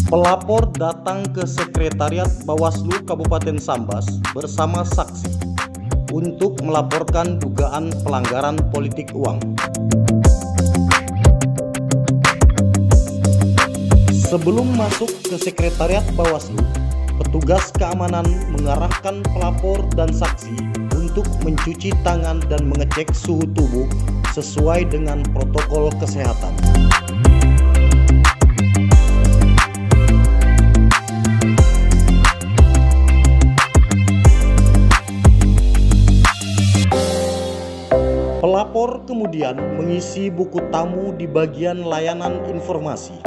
Pelapor datang ke Sekretariat Bawaslu Kabupaten Sambas bersama saksi untuk melaporkan dugaan pelanggaran politik uang. Sebelum masuk ke Sekretariat Bawaslu, petugas keamanan mengarahkan pelapor dan saksi untuk mencuci tangan dan mengecek suhu tubuh sesuai dengan protokol kesehatan. Pelapor kemudian mengisi buku tamu di bagian layanan informasi.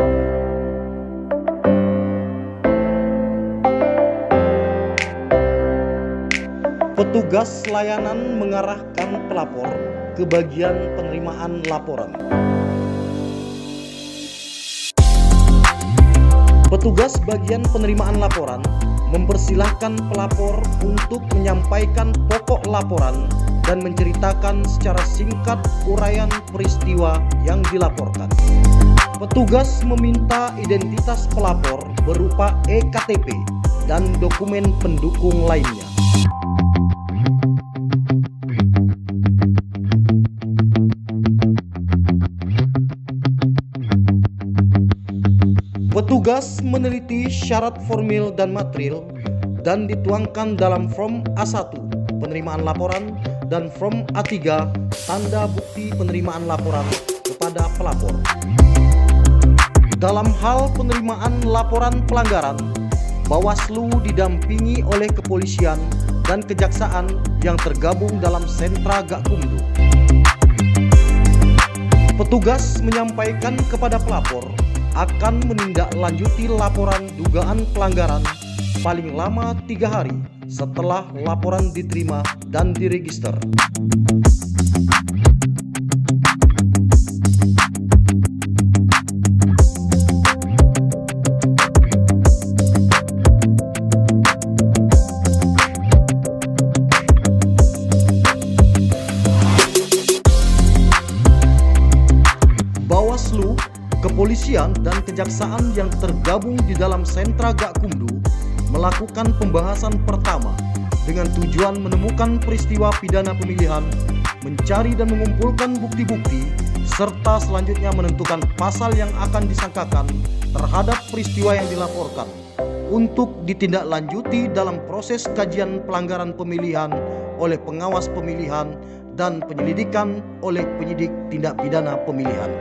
Petugas layanan mengarahkan pelapor ke bagian penerimaan laporan. Petugas bagian penerimaan laporan mempersilahkan pelapor untuk menyampaikan pokok laporan dan menceritakan secara singkat uraian peristiwa yang dilaporkan. Petugas meminta identitas pelapor berupa EKTP dan dokumen pendukung lainnya. Petugas meneliti syarat formil dan material dan dituangkan dalam form A1 penerimaan laporan dan form A3 tanda bukti penerimaan laporan kepada pelapor. Dalam hal penerimaan laporan pelanggaran, Bawaslu didampingi oleh kepolisian dan kejaksaan yang tergabung dalam sentra Gakumdu. Petugas menyampaikan kepada pelapor akan menindaklanjuti laporan dugaan pelanggaran paling lama 3 hari setelah laporan diterima dan diregister. Bawaslu, kepolisian dan kejaksaan yang tergabung di dalam sentra Gakumdu melakukan pembahasan pertama dengan tujuan menemukan peristiwa pidana pemilihan, mencari dan mengumpulkan bukti-bukti, serta selanjutnya menentukan pasal yang akan disangkakan terhadap peristiwa yang dilaporkan untuk ditindaklanjuti dalam proses kajian pelanggaran pemilihan oleh pengawas pemilihan dan penyelidikan oleh penyidik tindak pidana pemilihan.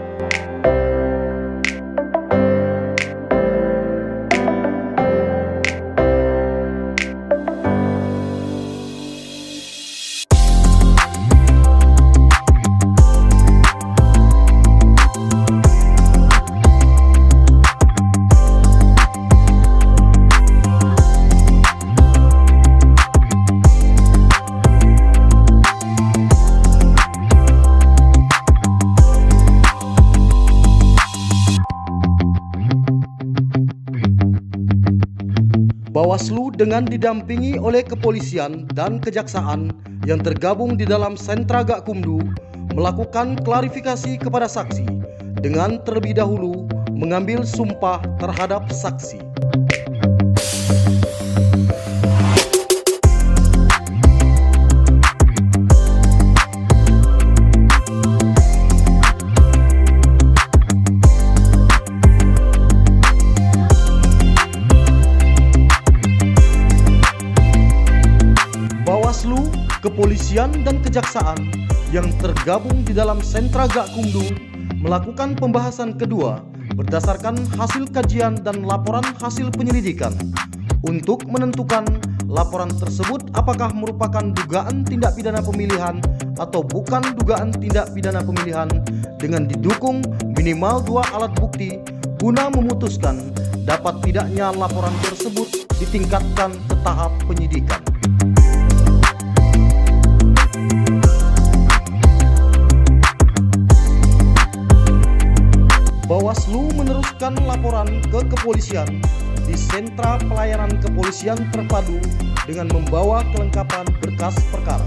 Bawaslu dengan didampingi oleh kepolisian dan kejaksaan yang tergabung di dalam sentra Gakumdu melakukan klarifikasi kepada saksi dengan terlebih dahulu mengambil sumpah terhadap saksi. Bawaslu, kepolisian dan kejaksaan yang tergabung di dalam sentra Gakumdu melakukan pembahasan kedua berdasarkan hasil kajian dan laporan hasil penyelidikan untuk menentukan laporan tersebut apakah merupakan dugaan tindak pidana pemilihan atau bukan dugaan tindak pidana pemilihan dengan didukung minimal 2 alat bukti guna memutuskan dapat tidaknya laporan tersebut ditingkatkan ke tahap penyidikan. Bawaslu meneruskan laporan ke kepolisian di sentra pelayanan kepolisian terpadu dengan membawa kelengkapan berkas perkara.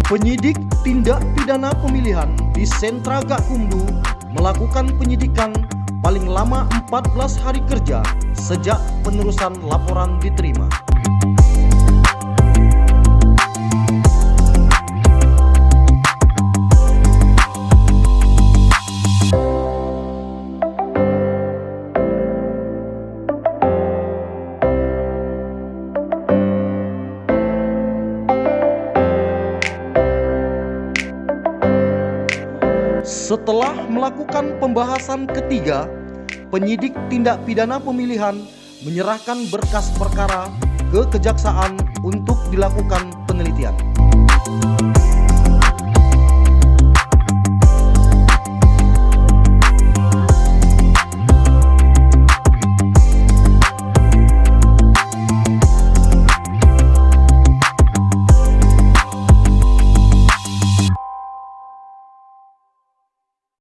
Penyidik tindak pidana pemilihan di Sentra Gakumdu melakukan penyidikan paling lama 14 hari kerja sejak penerusan laporan diterima. Setelah melakukan pembahasan ketiga, penyidik tindak pidana pemilihan menyerahkan berkas perkara ke kejaksaan untuk dilakukan penelitian.